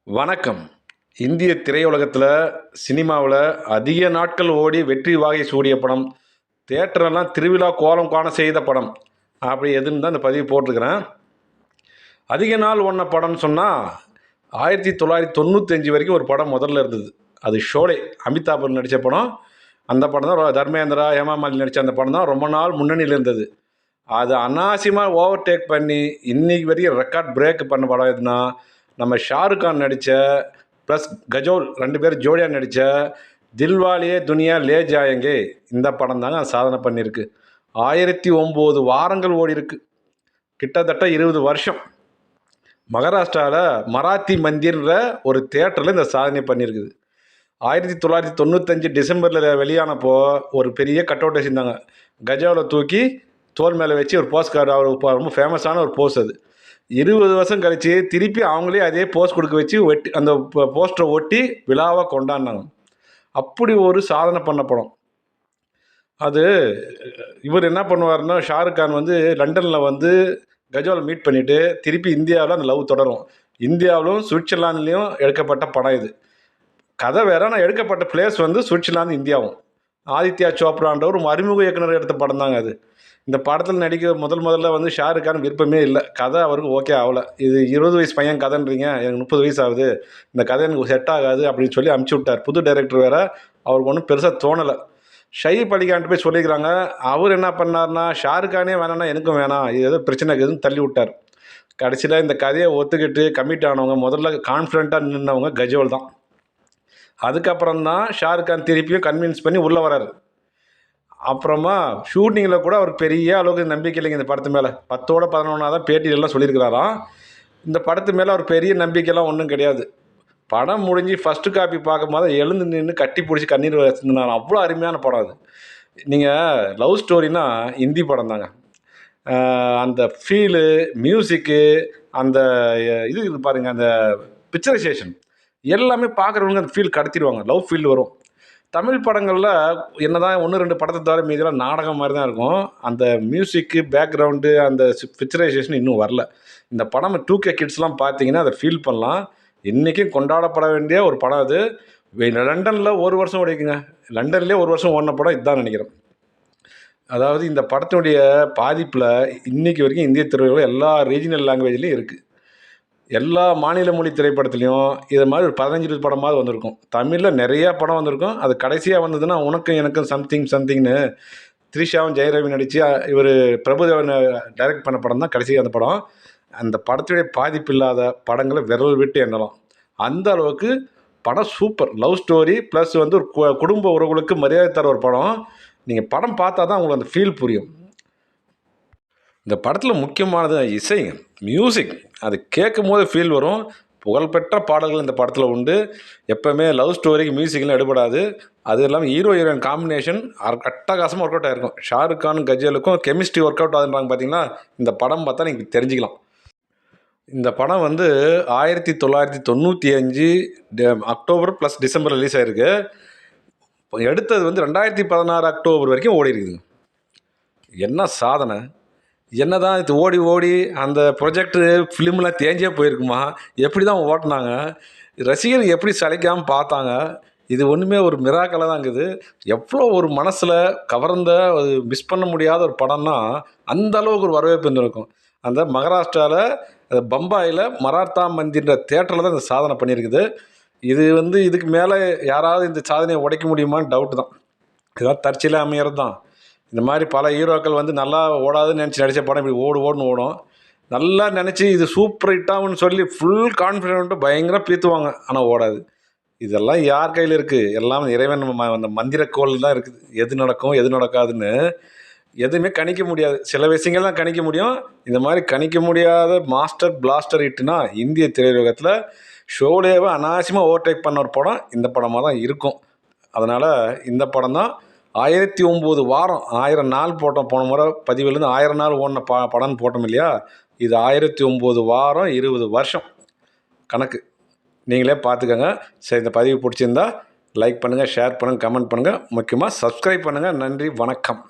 வணக்கம். இந்திய திரையுலகத்தில் சினிமாவில் அதிக நாட்கள் ஓடி வெற்றி வாகை சூடிய படம், தியேட்டரெல்லாம் திருவிழா கோலம் காண செய்த படம் அப்படி எதுன்னு தான் இந்த பதிவு போட்டிருக்கிறேன். அதிக நாள் ஓடின படம்னு சொன்னால் 1995 வரைக்கும் ஒரு படம் முதல்ல இருந்தது. அது ஷோலே, அமிதாப் நடித்த படம். அந்த படம் தான் தர்மேந்திரா, ஹேமா மாலினி நடித்த அந்த படம் தான் ரொம்ப நாள் முன்னணியில் இருந்தது. அது அனாவசியமாக ஓவர்டேக் பண்ணி இன்னைக்கு வரைக்கும் ரெக்கார்ட் பிரேக் பண்ண படம் எதுனா நம்ம ஷாருக் கான் நடித்த ப்ளஸ் கஜோல் 2 பேர் ஜோடியாக நடித்த தில்வாலியே துனியா லே ஜாயங்கே இந்த படம் தாங்க சாதனை பண்ணியிருக்கு. 1009 வாரங்கள் ஓடி இருக்கு, கிட்டத்தட்ட 20 வருஷம். மகாராஷ்டிராவில் மராத்தி மந்திர்ன்ற ஒரு தியேட்டரில் இந்த சாதனை பண்ணியிருக்குது. 1995 டிசம்பரில் வெளியானப்போ ஒரு பெரிய கட் அவுட் வச்சுருந்தாங்க. கஜோலை தூக்கி தோல் மேலே வச்சு ஒரு போஸ்ட் கார்டு, அவர் ரொம்ப ஃபேமஸான ஒரு போஸ். அது 20 வருஷம் கழித்து திருப்பி அவங்களே அதே போஸ்ட் கொடுக்க வச்சு ஒட்டி அந்த போஸ்டரை ஒட்டி விழாவாக கொண்டாடினாங்க. அப்படி ஒரு சாதனை பண்ண படம் அது. இவர் என்ன பண்ணுவார்னா, ஷாருக் கான் வந்து லண்டனில் வந்து கஜோலை மீட் பண்ணிவிட்டு திருப்பி இந்தியாவில் அந்த லவ் தொடரும். இந்தியாவிலும் சுவிட்சர்லாந்துலேயும் எடுக்கப்பட்ட படம் இது. கதை வேறு, ஆனால் எடுக்கப்பட்ட பிளேஸ் வந்து சுவிட்சர்லாந்து இந்தியாவும். ஆதித்யா சோப்ரான்ற ஒரு அறிமுக இயக்குனர் எடுத்த படம் தாங்க அது. இந்த படத்தில் நடிக்க முதல்ல வந்து ஷாருக் கான் விருப்பமே இல்லை. கதை அவருக்கு ஓகே ஆகலை. இது 20 வயசு பையன் கதைன்றீங்க, எனக்கு 30 வயசு ஆகுது, இந்த கதை எனக்கு செட் ஆகாது அப்படின்னு சொல்லி அமுச்சு விட்டார். புது டைரக்டர் வேறு, அவருக்கு ஒன்றும் பெருசாக தோணலை. ஷைப் அலிகான்ட்டு போய் சொல்லிக்கிறாங்க. அவர் என்ன பண்ணார்னா, ஷாருக் கானே வேணான்னா எனக்கும் வேணாம், இது ஏதோ பிரச்சனை இருக்குதுன்னு தள்ளி விட்டார். கடைசியில் இந்த கதையை ஒத்துக்கிட்டு கமிட் ஆனவங்க, முதல்ல கான்ஃபிடண்ட்டாக நின்றவங்க கஜோல் தான். அதுக்கப்புறம் தான் ஷாருக் கான் திருப்பியும் கன்வின்ஸ் பண்ணி உள்ளே வராரு. அப்புறமா ஷூட்டிங்கில் கூட அவருக்கு பெரிய அளவுக்கு நம்பிக்கை இல்லைங்க இந்த படத்து மேலே. 10ஓட 11 தான் பேட்டியெல்லாம் சொல்லியிருக்கிறாராம். இந்த படத்து மேலே அவர் பெரிய நம்பிக்கைலாம் ஒன்றும் கிடையாது. படம் முடிஞ்சு ஃபஸ்ட்டு காப்பி பார்க்கும்போது எழுந்து நின்று கட்டி பிடிச்சி கண்ணீர் வச்சுருந்தாங்க. அவ்வளோ அருமையான படம் அது. நீங்கள் லவ் ஸ்டோரினா ஹிந்தி படம் தாங்க. அந்த ஃபீலு, மியூசிக்கு, அந்த இது பாருங்கள், அந்த பிக்சரைசேஷன் எல்லாமே பார்க்குறவங்க அந்த ஃபீல் கடத்திடுவாங்க. லவ் ஃபீல் வரும். தமிழ் படங்களில் என்ன தான் 1-2 படத்தை தவிர மீதெல்லாம் நாடகம் மாதிரி தான் இருக்கும். அந்த மியூசிக்கு, பேக்ரவுண்டு, அந்த பிக்சரைசேஷன் இன்னும் வரல. இந்த படம் 2K கிட்ஸ்லாம் பார்த்தீங்கன்னா அதை ஃபீல் பண்ணலாம். இன்றைக்கும் கொண்டாடப்பட வேண்டிய ஒரு படம் அது. லண்டனில் 1 வருஷம் ஓடிக்குங்க. லண்டன்லேயே 1 வருஷம் ஓடின படம் இதுதான் நினைக்கிறேன். அதாவது இந்த படத்தினுடைய பாதிப்பில் இன்றைக்கி வரைக்கும் இந்திய திரையுலகில் எல்லா ரீஜினல் லாங்குவேஜ்லேயும் இருக்குது. எல்லா மாநில மொழி திரைப்படத்துலையும் இது மாதிரி ஒரு 15-20 படமாவது வந்திருக்கும். தமிழில் நிறையா படம் வந்திருக்கும். அது கடைசியாக வந்ததுன்னா உனக்கும் எனக்கும் சம்திங்னு த்ரிஷாவும் ஜெயரவி நடித்து இவர் பிரபுதேவன் டைரக்ட் பண்ண படம் தான் கடைசியாக அந்த படம். அந்த படத்துடைய பாதிப்பு இல்லாத படங்களை விரல் விட்டு எண்ணலாம். அந்த அளவுக்கு படம் சூப்பர். லவ் ஸ்டோரி ப்ளஸ் வந்து ஒரு குடும்ப உறவுகளுக்கு மரியாதை தர ஒரு படம். நீங்கள் படம் பார்த்தா தான் உங்களுக்கு அந்த ஃபீல் புரியும். இந்த படத்தில் முக்கியமானது இசைங்க, மியூசிக். அது கேட்கும் போது ஃபீல் வரும். புகழ்பெற்ற பாடல்கள் இந்த படத்தில் உண்டு. எப்போவுமே லவ் ஸ்டோரிக்கு மியூசிக்லாம் எடுபடாது. அது இல்லாமல் ஹீரோயின் காம்பினேஷன் அட்டகாசமாக ஒர்க் அவுட் ஆகிருக்கும். ஷாருக் கான் கஜலுக்கும் கெமிஸ்ட்ரி ஒர்க் அவுட் ஆகுதுன்றாங்க பார்த்தீங்களா. இந்த படம் பார்த்தா நீங்கள் தெரிஞ்சுக்கலாம். இந்த படம் வந்து 1995 அக்டோபர் ப்ளஸ் டிசம்பர் ரிலீஸ் ஆகிருக்கு. எடுத்தது வந்து 2016 அக்டோபர் வரைக்கும் ஓடி இருக்குது. என்ன சாதனை! என்ன தான் இது ஓடி ஓடி அந்த ப்ரொஜெக்டு ஃபிலிம்லாம் தேஞ்சே போயிருக்குமா? எப்படி தான் ஓட்டினாங்க? ரசிகர்கள் எப்படி சளைக்காமல் பார்த்தாங்க? இது ஒன்றுமே ஒரு மிராக்கலாக தான் இருக்குது. எவ்வளோ ஒரு மனசில் கவர்ந்த ஒரு மிஸ் பண்ண முடியாத ஒரு படம்னா அந்த அளவுக்கு ஒரு வரவேற்பு இருந்திருக்கும். அந்த மகாராஷ்டிராவில் பம்பாயில் மராத்தா மந்திர்ன்ற தேட்டரில் தான் இந்த சாதனை பண்ணியிருக்குது. இது வந்து இதுக்கு மேலே யாராவது இந்த சாதனையை உடைக்க முடியுமான்னு டவுட்டு தான். இதெல்லாம் தற்செயலாக அமையிறது தான். இந்த மாதிரி பல ஹீரோக்கள் வந்து நல்லா ஓடாதுன்னு நினச்சி நடித்த படம் இப்படி ஓடுன்னு ஓடும். நல்லா நினச்சி இது சூப்பர் ஹிட்டாகுன்னு சொல்லி ஃபுல் கான்ஃபிடென்ட்டு பயங்கர பீத்துவாங்க, ஆனால் ஓடாது. இதெல்லாம் யார் கையில் இருக்குது? எல்லாம் இறைவன் அந்த மந்திரக்கோள் தான் இருக்குது. எது நடக்கும் எது நடக்காதுன்னு எதுவுமே கணிக்க முடியாது. சில விஷயங்கள் தான் கணிக்க முடியும். இந்த மாதிரி கணிக்க முடியாத மாஸ்டர் பிளாஸ்டர் ஹிட்னா இந்திய திரையுலகத்தில் ஷோலேவை அனாவசியமாக ஓவர்டேக் பண்ண ஒரு படம் இந்த படமாக தான் இருக்கும். அதனால் இந்த படம் தான் 1009 வாரம், 1000 நாள் போட்டோம். போன முறை பதிவிலேருந்து 1000 நாள் ஓடின படம்னு போட்டோம் இல்லையா. இது 1009 வாரம் 20 வருஷம் கணக்கு. நீங்களே பார்த்துக்கோங்க. சரி, இந்த பதிவு பிடிச்சிருந்தா லைக் பண்ணுங்கள், ஷேர் பண்ணுங்கள், கமெண்ட் பண்ணுங்கள், முக்கியமாக சப்ஸ்கிரைப் பண்ணுங்கள். நன்றி, வணக்கம்.